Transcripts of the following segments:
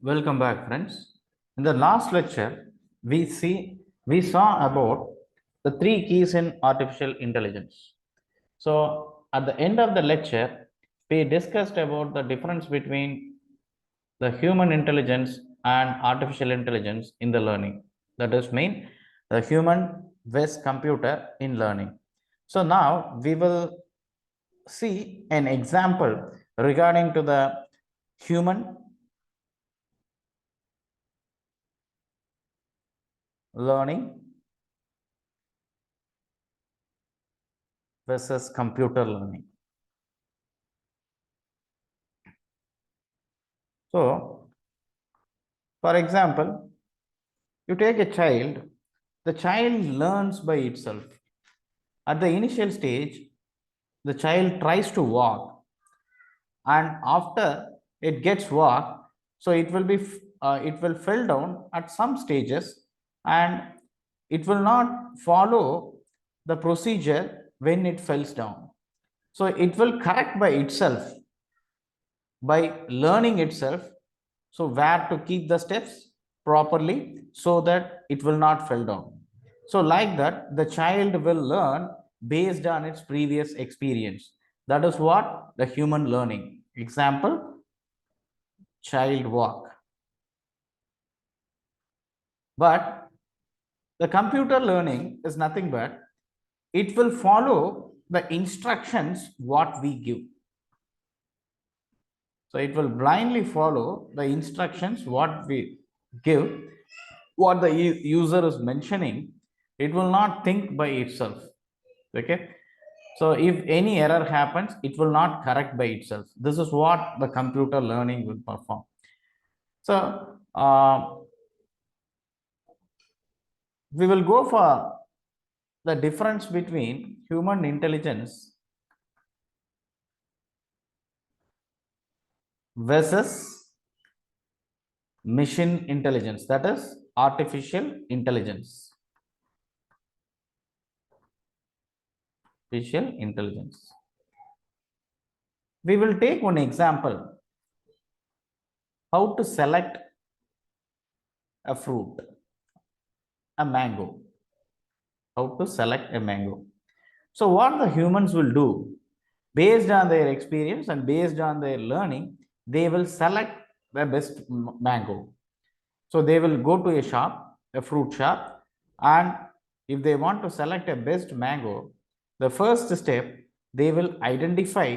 Welcome back, friends. In the last lecture, we saw about the three keys in artificial intelligence. So, at the end of the lecture, we discussed about the difference between the human intelligence and artificial intelligence in the learning. That is mean the human vs computer in learning. So now we will see an example regarding to the human learning versus computer learning. So, for example, you take a child, the child learns by itself. At the initial stage, the child tries to walk, and after it gets walk, so it will fall down at some stages, and it will not follow the procedure when it falls down. So it will correct by itself by learning itself, so where to keep the steps properly so that it will not fall down. So like that the child will learn based on its previous experience. That is what the human learning. Example, child walk. But the computer learning is nothing but it will follow the instructions what we give. So it will blindly follow the instructions what we give, what the user is mentioning. It will not think by itself. Okay. So if any error happens, it will not correct by itself. This is what the computer learning will perform. So we will go for the difference between human intelligence versus machine intelligence, that is artificial intelligence. Artificial intelligence. We will take one example, how to select a fruit, a mango. How to select a mango. So what the humans will do, based on their experience and based on their learning, they will select the best mango. So they will go to a shop, a fruit shop, and if they want to select a best mango, the first step, they will identify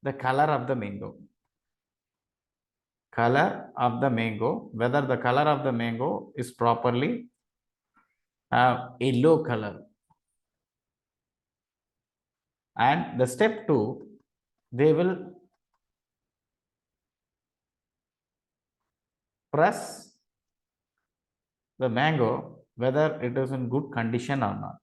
the color of the mango. Color of the mango, whether the color of the mango is properly yellow color. And the step 2, they will press the mango whether it is in good condition or not.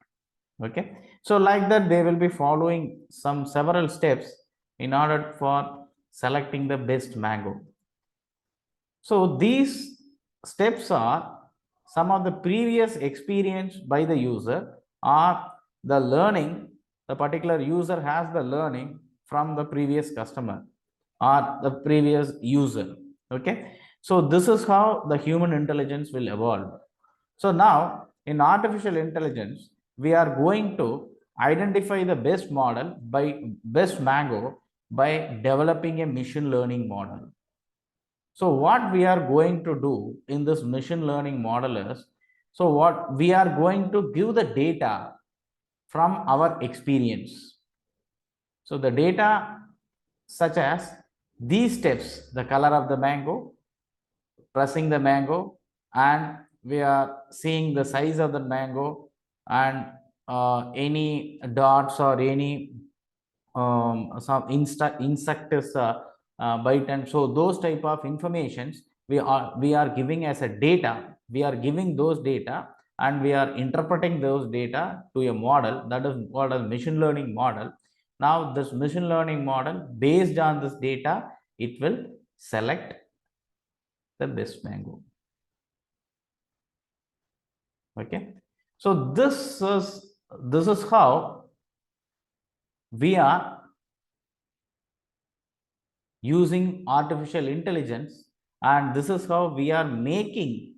Okay, so like that they will be following some several steps in order for selecting the best mango. So these steps are some of the previous experience by the user, or the learning, the particular user has the learning from the previous customer or the previous user. Okay, so this is how the human intelligence will evolve. So now in artificial intelligence, we are going to identify the best model by best mango by developing a machine learning model. So what we are going to do in this machine learning model is, so what we are going to give the data from our experience. So the data such as these steps, the color of the mango, pressing the mango, and we are seeing the size of the mango, and any dots or any some insect is bite, and so those type of informations we are giving as a data. We are giving those data and we are interpreting those data to a model, that is called a machine learning model. Now this machine learning model, based on this data, it will select the best mango. Okay, so this is how we are using artificial intelligence And this is how we are making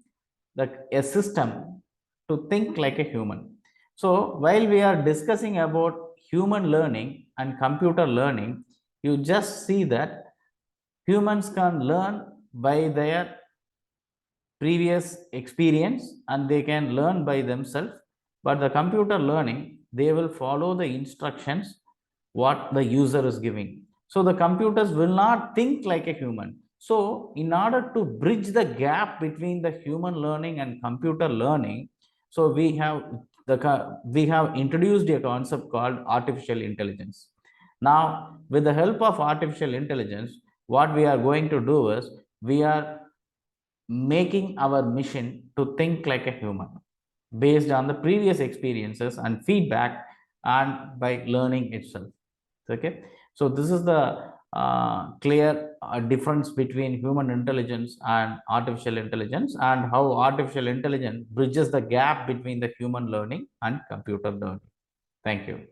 a system to think like a human. So while we are discussing about human learning and computer learning, you just see that humans can learn by their previous experience and they can learn by themselves. But the computer learning, they will follow the instructions what the user is giving. So the computers will not think like a human. So in order to bridge the gap between the human learning and computer learning, so we have introduced a concept called artificial intelligence. Now, with the help of artificial intelligence, what we are going to do is we are making our mission to think like a human based on the previous experiences and feedback and by learning itself. Okay, so this is the clear difference between human intelligence and artificial intelligence, and how artificial intelligence bridges the gap between the human learning and computer learning. Thank you.